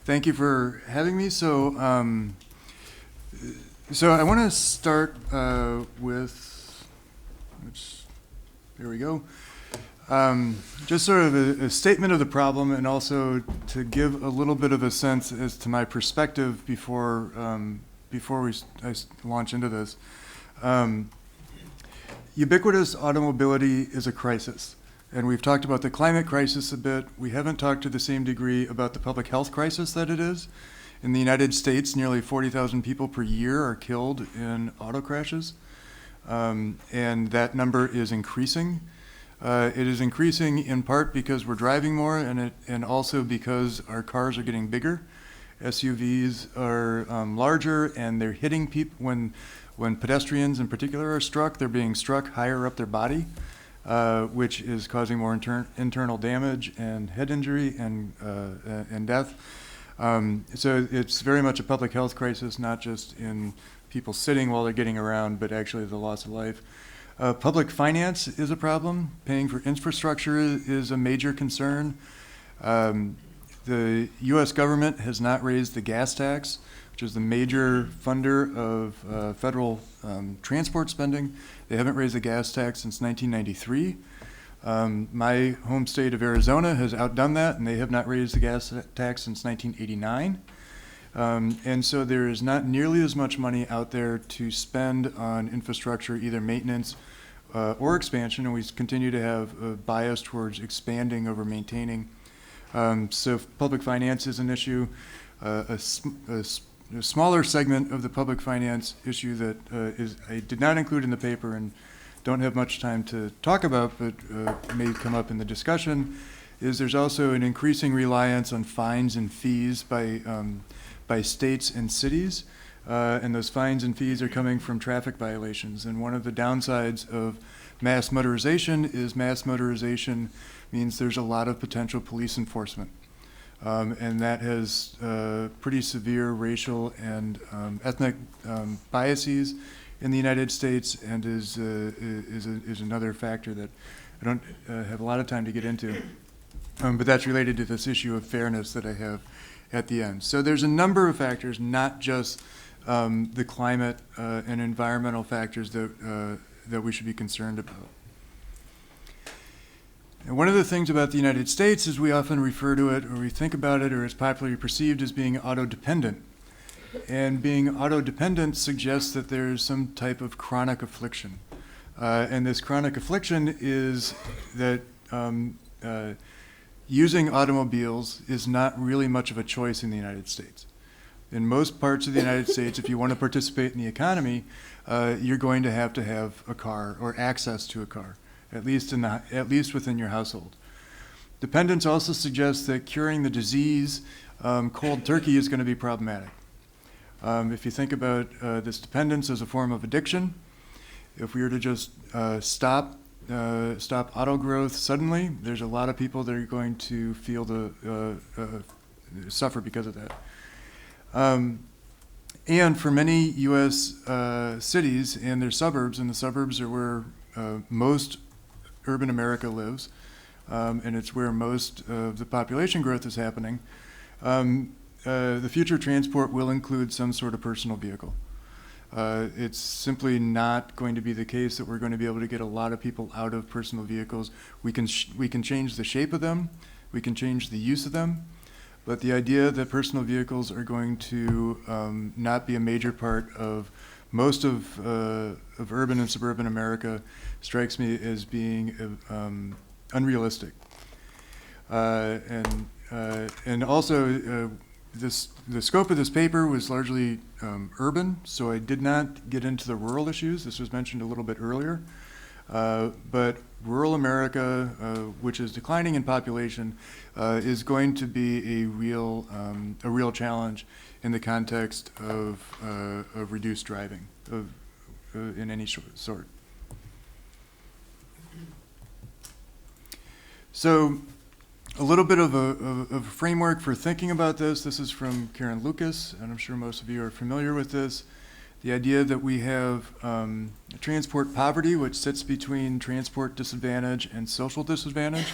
Thank you for having me. So I want to start with, there we go. Just sort of a statement of the problem, and also to give a little bit of a sense as to my perspective before I launch into this. Ubiquitous automobility is a crisis. And we've talked about the climate crisis a bit. We haven't talked to the same degree about the public health crisis that it is. In the United States, nearly 40,000 people per year are killed in auto crashes. And that number is increasing. It is increasing in part because we're driving more, and also because our cars are getting bigger. SUVs are larger, and they're hitting people. When pedestrians in particular are struck, they're being struck higher up their body. Which is causing more internal damage and head injury and death. So it's very much a public health crisis, not just in people sitting while they're getting around, but actually the loss of life. Public finance is a problem. Paying for infrastructure is a major concern. The U.S. government has not raised the gas tax, which is the major funder of federal transport spending. They haven't raised the gas tax since 1993. My home state of Arizona has outdone that, and they have not raised the gas tax since 1989. And so there is not nearly as much money out there to spend on infrastructure, either maintenance or expansion, and we continue to have a bias towards expanding over maintaining. So public finance is an issue. A smaller segment of the public finance issue that I did not include in the paper and don't have much time to talk about, but may come up in the discussion, is there's also an increasing reliance on fines and fees by states and cities, and those fines and fees are coming from traffic violations. And one of the downsides of mass motorization is mass motorization means there's a lot of potential police enforcement. And that has pretty severe racial and ethnic biases in the United States, and is another factor that I don't have a lot of time to get into. But that's related to this issue of fairness that I have at the end. So there's a number of factors, not just the climate and environmental factors that we should be concerned about. And one of the things about the United States is we often refer to it, or we think about it, or it's popularly perceived as being auto-dependent. And being auto-dependent suggests that there's some type of chronic affliction. And this chronic affliction is that using automobiles is not really much of a choice in the United States. In most parts of the United States, if you want to participate in the economy, you're going to have a car or access to a car, at least within your household. Dependence also suggests that curing the disease cold turkey is going to be problematic. If you think about this dependence as a form of addiction, if we were to just stop auto growth suddenly, there's a lot of people that are going to feel suffer because of that. And for many U.S. Cities and their suburbs, and the suburbs are where most urban America lives, and it's where most of the population growth is happening, the future transport will include some sort of personal vehicle. It's simply not going to be the case that we're going to be able to get a lot of people out of personal vehicles. We can change the shape of them, we can change the use of them, but the idea that personal vehicles are going to not be a major part of most of urban and suburban America strikes me as being unrealistic. And also, the scope of this paper was largely urban, so I did not get into the rural issues. This was mentioned a little bit earlier. But rural America, which is declining in population, is going to be a real challenge in the context of reduced driving in any sort. So a little bit of a framework for thinking about this. This is from Karen Lucas, and I'm sure most of you are familiar with this. The idea that we have transport poverty, which sits between transport disadvantage and social disadvantage.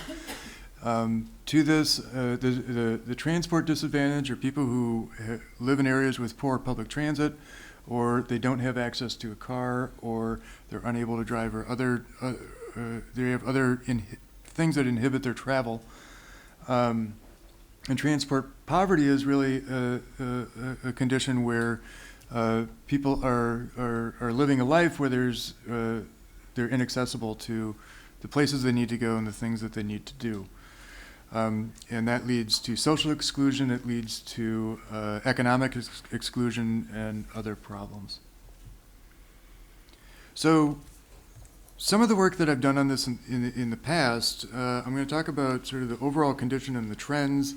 To this, the transport disadvantage are people who live in areas with poor public transit, or they don't have access to a car, or they're unable to drive, or they have other things that inhibit their travel. And transport poverty is really a condition where people are living a life where they're inaccessible to the places they need to go and the things that they need to do. And that leads to social exclusion, it leads to economic exclusion and other problems. So some of the work that I've done on this in the past, I'm going to talk about sort of the overall condition and the trends,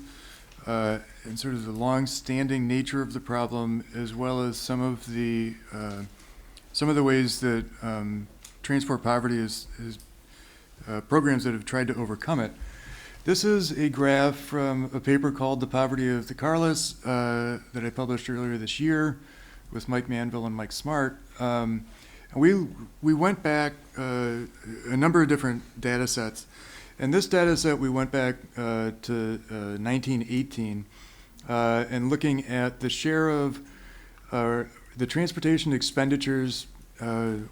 and sort of the long-standing nature of the problem, as well as some of the ways that transport poverty is programs that have tried to overcome it. This is a graph from a paper called The Poverty of the Carless that I published earlier this year with Mike Manville and Mike Smart. And we went back a number of different data sets. And this data set, we went back to 1918 and looking at the share of the transportation expenditures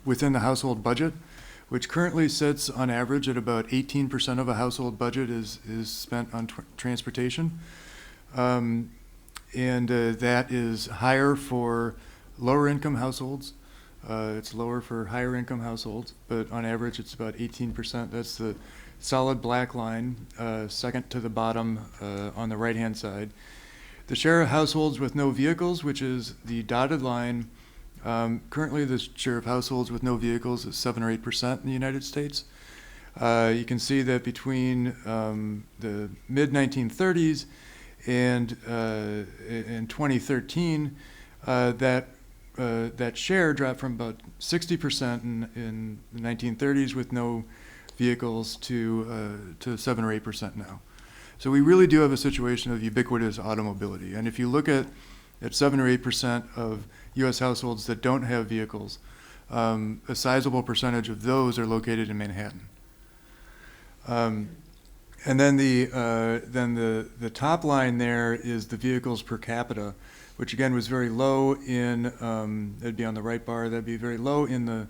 within the household budget, which currently sits on average at about 18% of a household budget is spent on transportation. And that is higher for lower income households. It's lower for higher income households, but on average it's about 18%. That's the solid black line, second to the bottom on the right-hand side. The share of households with no vehicles, which is the dotted line, currently the share of households with no vehicles is 7 or 8% in the United States. You can see that between the mid-1930s and 2013, that share dropped from about 60% in the 1930s with no vehicles to 7 or 8% now. So we really do have a situation of ubiquitous automobility. And if you look at 7 or 8% of U.S. households that don't have vehicles, a sizable percentage of those are located in Manhattan. And then the top line there is the vehicles per capita, which again was very low in, that'd be on the right bar, that'd be very low in the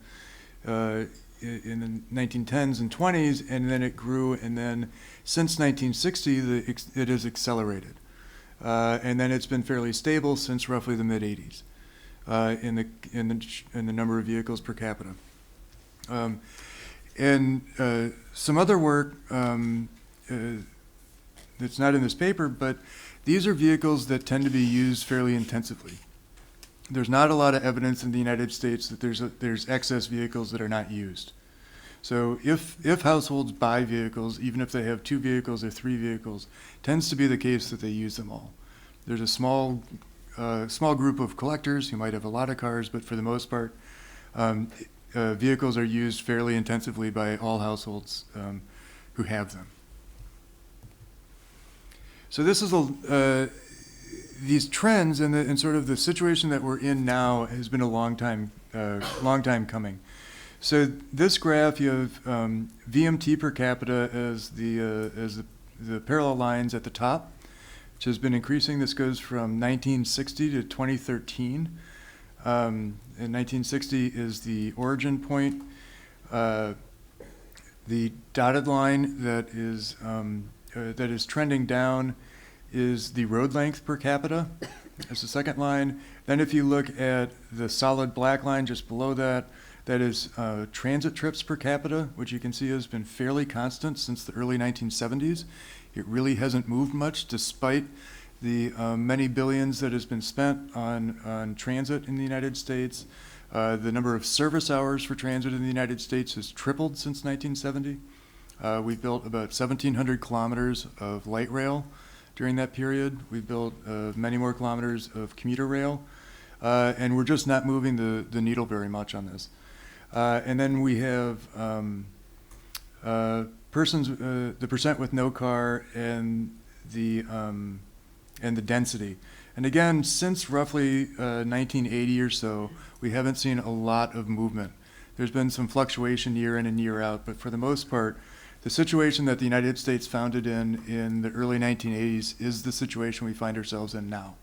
1910s and 20s, and then it grew, and then since 1960, it has accelerated. And then it's been fairly stable since roughly the mid-'80s in the number of vehicles per capita. And some other work that's not in this paper, but these are vehicles that tend to be used fairly intensively. There's not a lot of evidence in the United States that there's excess vehicles that are not used. So if households buy vehicles, even if they have 2 vehicles or 3 vehicles, tends to be the case that they use them all. There's a small group of collectors who might have a lot of cars, but for the most part, vehicles are used fairly intensively by all households who have them. So this is these trends and sort of the situation that we're in now has been a long time coming. So this graph, you have VMT per capita as the parallel lines at the top, which has been increasing. This goes from 1960 to 2013. And 1960 is the origin point. The dotted line that is trending down is the road length per capita. That's the second line. Then if you look at the solid black line just below that, that is transit trips per capita, which you can see has been fairly constant since the early 1970s. It really hasn't moved much despite the many billions that has been spent on transit in the United States. The number of service hours for transit in the United States has tripled since 1970. We've built about 1,700 kilometers of light rail during that period. We've built many more kilometers of commuter rail, and we're just not moving the needle very much on this. And then we have the percent with no car and the density. And again, since roughly 1980 or so, we haven't seen a lot of movement. There's been some fluctuation year in and year out, but for the most part, The situation that the United States founded in the early 1980s is the situation we find ourselves in now,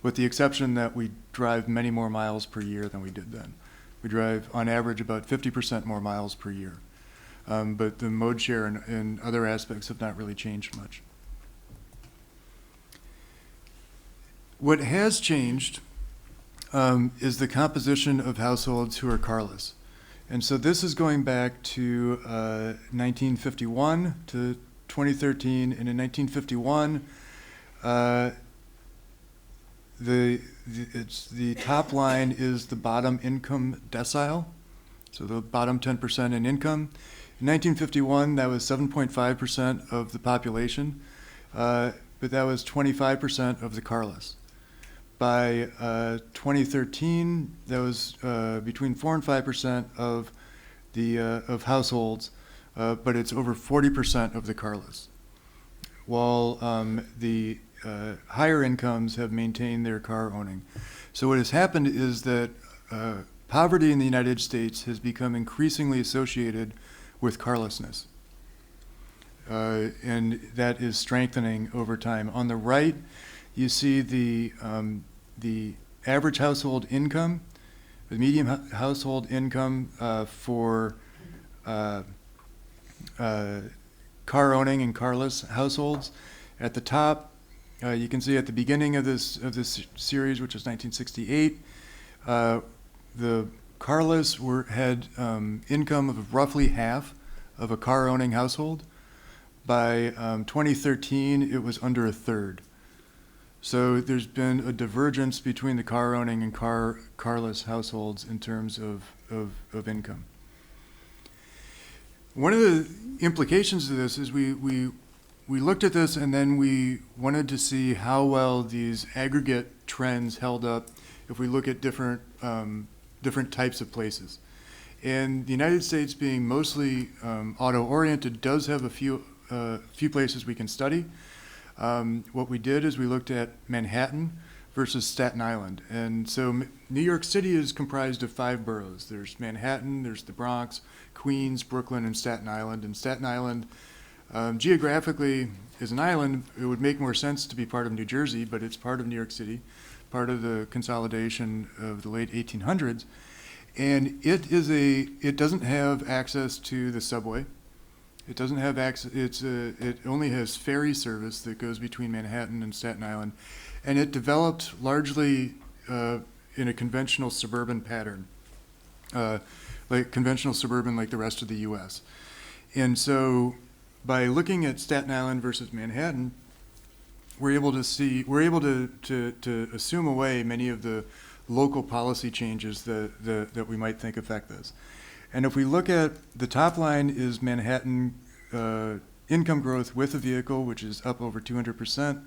with the exception that we drive many more miles per year than we did then. We drive, on average, about 50% more miles per year. But the mode share and other aspects have not really changed much. What has changed is the composition of households who are carless. And so this is going back to 1951 to 2013. And in 1951, the top line is the bottom income decile, so the bottom 10% in income. In 1951, that was 7.5% of the population, but that was 25% of the carless. By 2013, that was between 4 and 5% of the of households, but it's over 40% of the carless. While the higher incomes have maintained their car owning. So what has happened is that poverty in the United States has become increasingly associated with carlessness. And that is strengthening over time. On the right, you see the average household income, the median household income for car owning and carless households. At the top, you can see at the beginning of this series, which is 1968, the carless had income of roughly half of a car owning household. By 2013, it was under a third. So there's been a divergence between the car owning and carless households in terms of income. One of the implications of this is we looked at this and then we wanted to see how well these aggregate trends held up if we look at different types of places. And the United States, being mostly auto-oriented, does have a few places we can study. What we did is we looked at Manhattan versus Staten Island. And so New York City is comprised of 5 boroughs. There's Manhattan, there's the Bronx, Queens, Brooklyn, and Staten Island. And Staten Island, geographically, is an island. It would make more sense to be part of New Jersey, but it's part of New York City, part of the consolidation of the late 1800s. And it doesn't have access to the subway. It doesn't have access. It only has ferry service that goes between Manhattan and Staten Island, and it developed largely in a conventional suburban pattern, like conventional suburban, like the rest of the U.S. And so, by looking at Staten Island versus Manhattan, we're able to assume away many of the local policy changes that we might think affect this. And if we look at the top line is Manhattan income growth with a vehicle, which is up over 200%.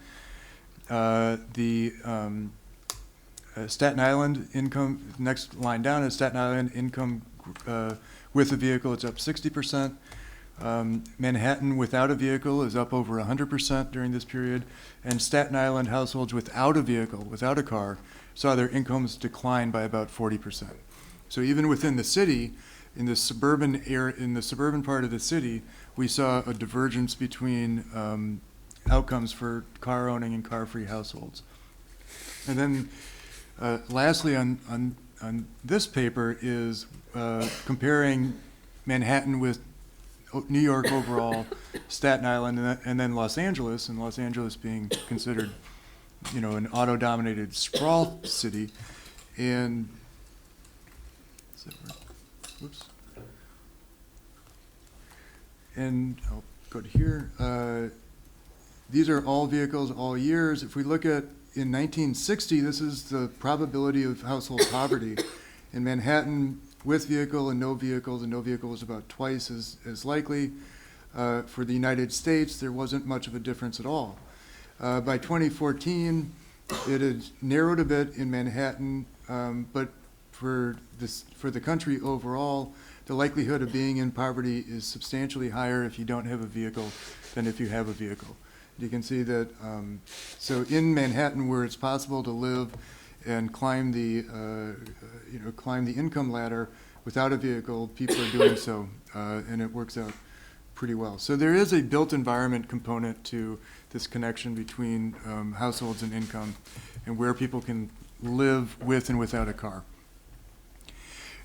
Staten Island income, next line down is Staten Island income with a vehicle, it's up 60%. Manhattan without a vehicle is up over 100% during this period. And Staten Island households without a vehicle, without a car, saw their incomes decline by about 40%. So even within the city, in the suburban area, in the suburban part of the city, we saw a divergence between outcomes for car owning and car-free households. And then lastly on this paper is comparing Manhattan with New York overall, Staten Island, and then Los Angeles, and Los Angeles being considered, an auto-dominated sprawl city. And whoops. And I'll go to here. These are all vehicles, all years. If we look at in 1960, this is the probability of household poverty. In Manhattan, with vehicle and no vehicle, the no vehicle was about twice as likely. For the United States, there wasn't much of a difference at all. By 2014, it had narrowed a bit in Manhattan, but for the country overall, the likelihood of being in poverty is substantially higher if you don't have a vehicle than if you have a vehicle. You can see that, so in Manhattan, where it's possible to live and climb the income ladder without a vehicle, people are doing so, and it works out pretty well. So there is a built environment component to this connection between households and income and where people can live with and without a car.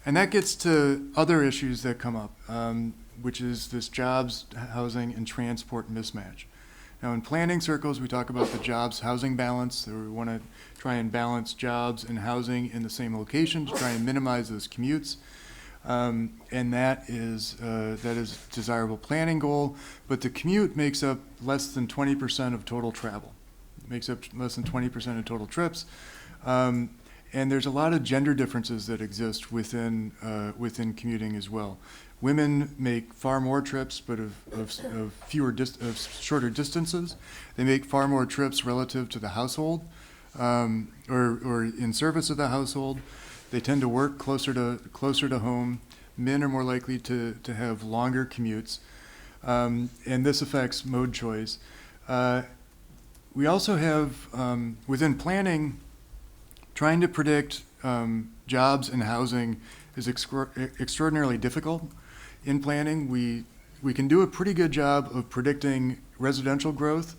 And that gets to other issues that come up, which is this jobs, housing, and transport mismatch. Now, in planning circles, we talk about the jobs housing balance. So we want to try and balance jobs and housing in the same location to try and minimize those commutes. And that is a desirable planning goal, but the commute makes up less than 20% of total travel. It makes up less than 20% of total trips. And there's a lot of gender differences that exist within commuting as well. Women make far more trips, but of shorter distances. They make far more trips relative to the household, or in service of the household. They tend to work closer to home. Men are more likely to have longer commutes, and this affects mode choice. We also have within planning, trying to predict jobs and housing is extraordinarily difficult. In planning, we can do a pretty good job of predicting residential growth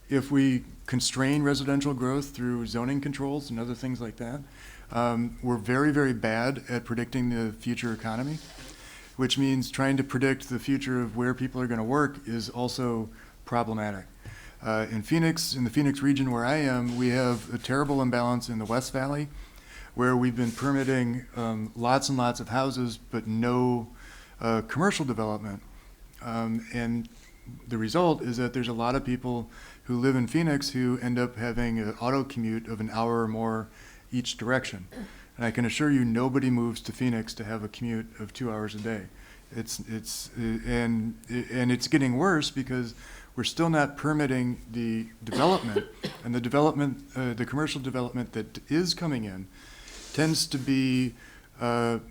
if we constrain residential growth through zoning controls and other things like that. We're very, very bad at predicting the future economy, which means trying to predict the future of where people are going to work is also problematic. In the Phoenix region where I am, we have a terrible imbalance in the West Valley, where we've been permitting lots and lots of houses, but no commercial development. And the result is that there's a lot of people who live in Phoenix who end up having an auto commute of an hour or more each direction. And I can assure you nobody moves to Phoenix to have a commute of 2 hours a day. And it's getting worse because we're still not permitting the development, and the commercial development that is coming in tends to be the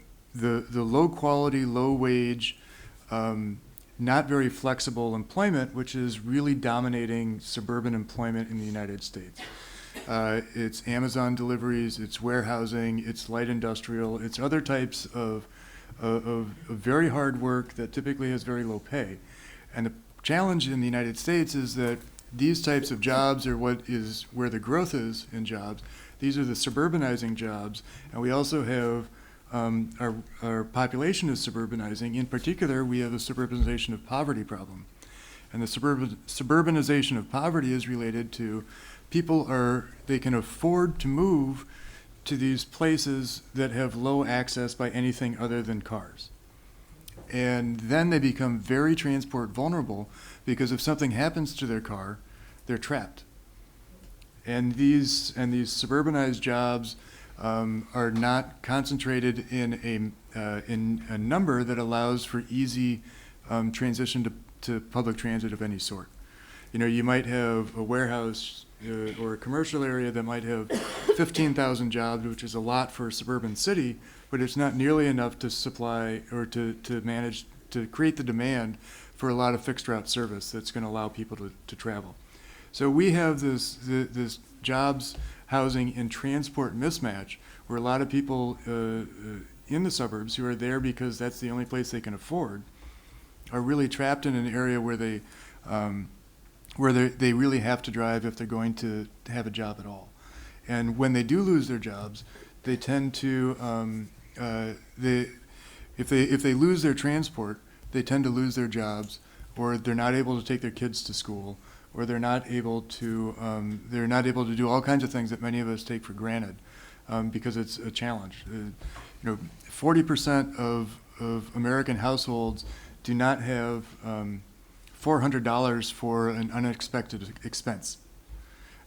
low quality, low wage, not very flexible employment, which is really dominating suburban employment in the United States. It's Amazon deliveries, it's warehousing, it's light industrial, it's other types of very hard work that typically has very low pay. And the challenge in the United States is that these types of jobs are where the growth is in jobs. These are the suburbanizing jobs, and we also have our population is suburbanizing. In particular, we have a suburbanization of poverty problem. And the suburbanization of poverty is related to they can afford to move to these places that have low access by anything other than cars. And then they become very transport vulnerable because if something happens to their car, they're trapped. And these suburbanized jobs are not concentrated in a number that allows for easy transition to public transit of any sort. You know, you might have a warehouse or a commercial area that might have 15,000 jobs, which is a lot for a suburban city, but it's not nearly enough to supply or to manage to create the demand for a lot of fixed route service that's going to allow people to travel. So we have this jobs, housing, and transport mismatch where a lot of people in the suburbs who are there because that's the only place they can afford are really trapped in an area where they really have to drive if they're going to have a job at all. And when they do lose their jobs, they tend to, if they lose their transport, they tend to lose their jobs, or they're not able to take their kids to school, or they're not able to do all kinds of things that many of us take for granted because it's a challenge. 40% of American households do not have $400 for an unexpected expense.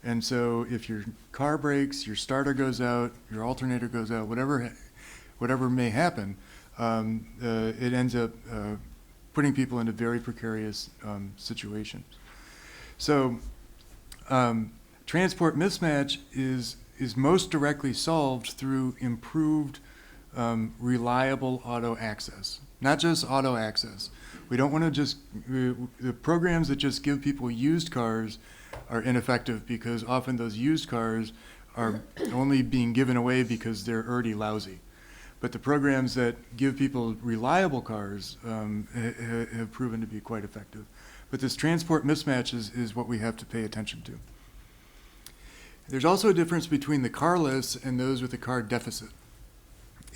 And so if your car breaks, your starter goes out, your alternator goes out, whatever may happen, it ends up putting people into very precarious situations. So transport mismatch is most directly solved through improved reliable auto access, not just auto access. We don't want to the programs that just give people used cars are ineffective because often those used cars are only being given away because they're already lousy. but the programs that give people reliable cars have proven to be quite effective. But this transport mismatch is what we have to pay attention to. There's also a difference between the carless and those with a car deficit.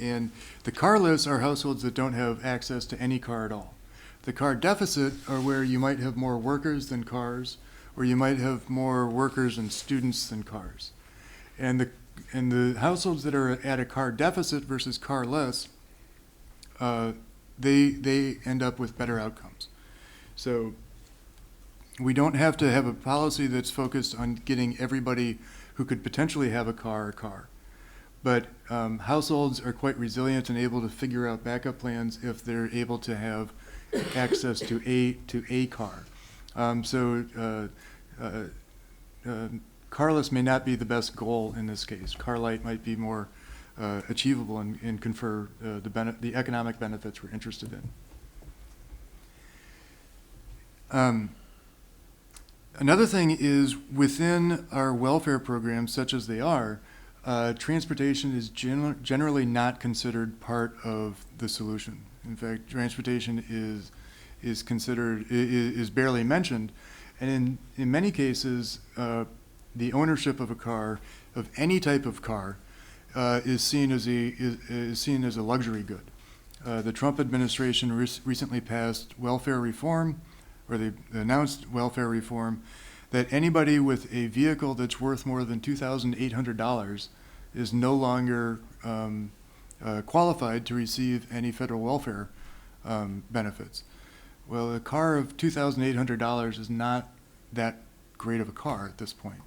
And the carless are households that don't have access to any car at all. The car deficit are where you might have more workers than cars, or you might have more workers and students than cars. And the households that are at a car deficit versus carless, they end up with better outcomes. So we don't have to have a policy that's focused on getting everybody who could potentially have a car. But households are quite resilient and able to figure out backup plans if they're able to have access to a car. Carless may not be the best goal in this case. Car light might be more achievable and confer the economic benefits we're interested in. Another thing is, within our welfare programs, such as they are, transportation is generally not considered part of the solution. In fact, transportation is barely mentioned, and in many cases, the ownership of a car, of any type of car, is seen as a luxury good. The Trump administration recently passed welfare reform, or they announced welfare reform, that anybody with a vehicle that's worth more than $2,800 is no longer qualified to receive any federal welfare benefits. Well, a car of $2,800 is not that great of a car at this point.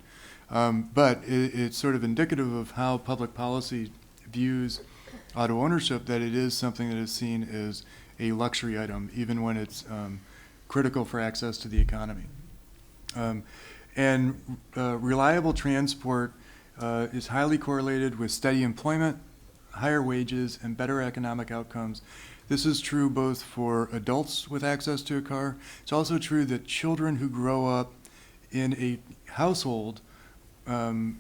But it's sort of indicative of how public policy views auto ownership, that it is something that is seen as a luxury item, even when it's critical for access to the economy. Reliable transport is highly correlated with steady employment, higher wages, and better economic outcomes. This is true both for adults with access to a car. It's also true that children who grow up in a household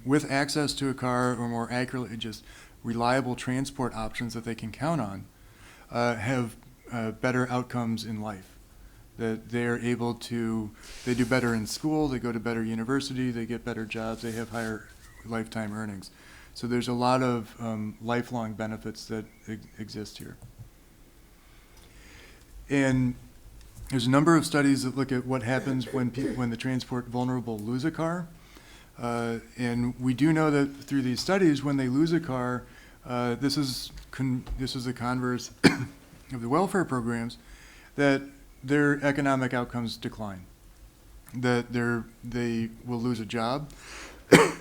with access to a car, or more accurately, just reliable transport options that they can count on, have better outcomes in life. That they do better in school, they go to better university, they get better jobs, they have higher lifetime earnings. So there's a lot of lifelong benefits that exist here. And there's a number of studies that look at what happens when the transport vulnerable lose a car. And we do know that through these studies, when they lose a car, this is the converse of the welfare programs, that their economic outcomes decline. That they will lose a job,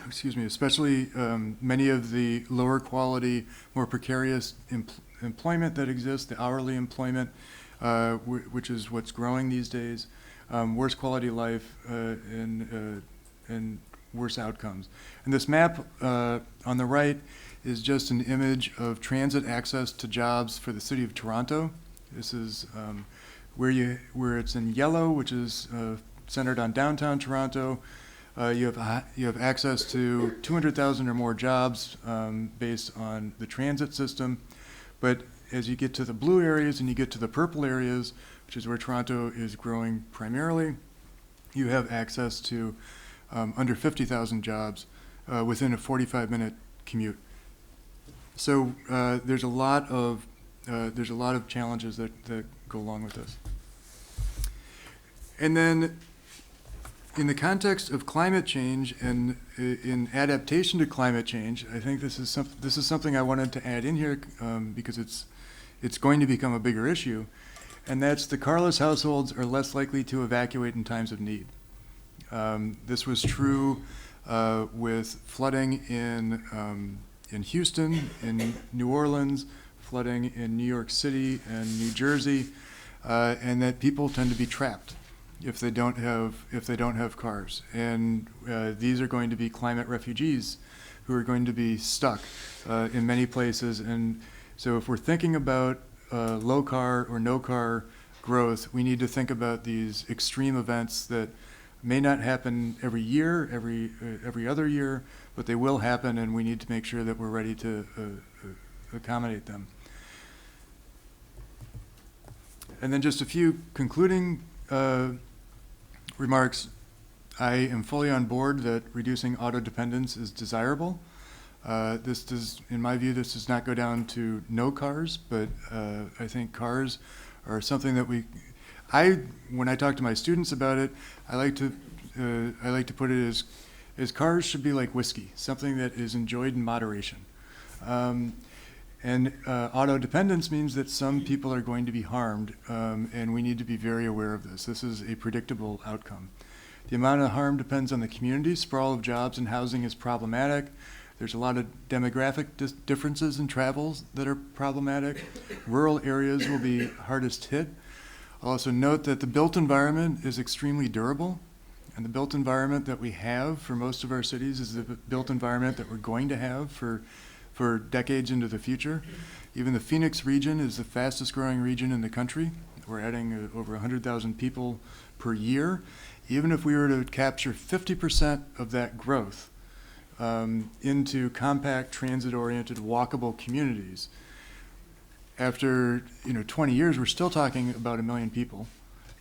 excuse me, especially many of the lower quality, more precarious employment that exists, the hourly employment, which is what's growing these days, worse quality life, and worse outcomes. And this map on the right is just an image of transit access to jobs for the city of Toronto. This is where it's in yellow, which is centered on downtown Toronto. You have access to 200,000 or more jobs based on the transit system. But as you get to the blue areas and you get to the purple areas, which is where Toronto is growing primarily, you have access to under 50,000 jobs within a 45-minute commute. So there's a lot of challenges that go along with this. And then, in the context of climate change and in adaptation to climate change, I think this is something I wanted to add in here because it's going to become a bigger issue, and that's the carless households are less likely to evacuate in times of need. This was true with flooding in Houston, in New Orleans, flooding in New York City and New Jersey, and that people tend to be trapped if they don't have cars. And these are going to be climate refugees who are going to be stuck in many places. And so if we're thinking about low car or no car growth, we need to think about these extreme events that may not happen every year, every other year, but they will happen, and we need to make sure that we're ready to accommodate them. And then just a few concluding remarks. I am fully on board that reducing auto dependence is desirable. This does, in my view, this does not go down to no cars, but I think cars are something that when I talk to my students about it, I like to put it as cars should be like whiskey, something that is enjoyed in moderation. And auto dependence means that some people are going to be harmed, and we need to be very aware of this. This is a predictable outcome. The amount of harm depends on the community. Sprawl of jobs and housing is problematic. There's a lot of demographic differences in travels that are problematic. Rural areas will be hardest hit. I'll also note that the built environment is extremely durable, and the built environment that we have for most of our cities is the built environment that we're going to have for decades into the future. Even the Phoenix region is the fastest growing region in the country. We're adding over 100,000 people per year. Even if we were to capture 50% of that growth into compact, transit-oriented, walkable communities, after 20 years, we're still talking about 1 million people,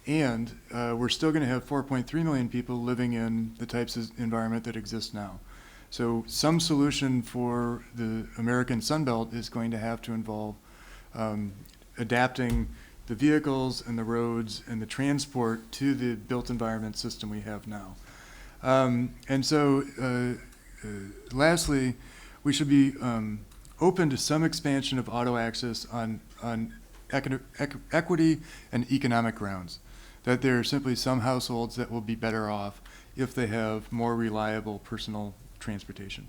and we're still going to have 4.3 million people living in the types of environment that exists now. So some solution for the American Sunbelt is going to have to involve adapting the vehicles and the roads and the transport to the built environment system we have now. And so lastly, we should be open to some expansion of auto access on equity and economic grounds, that there are simply some households that will be better off if they have more reliable personal transportation.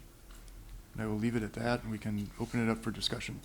And I will leave it at that, and we can open it up for discussion.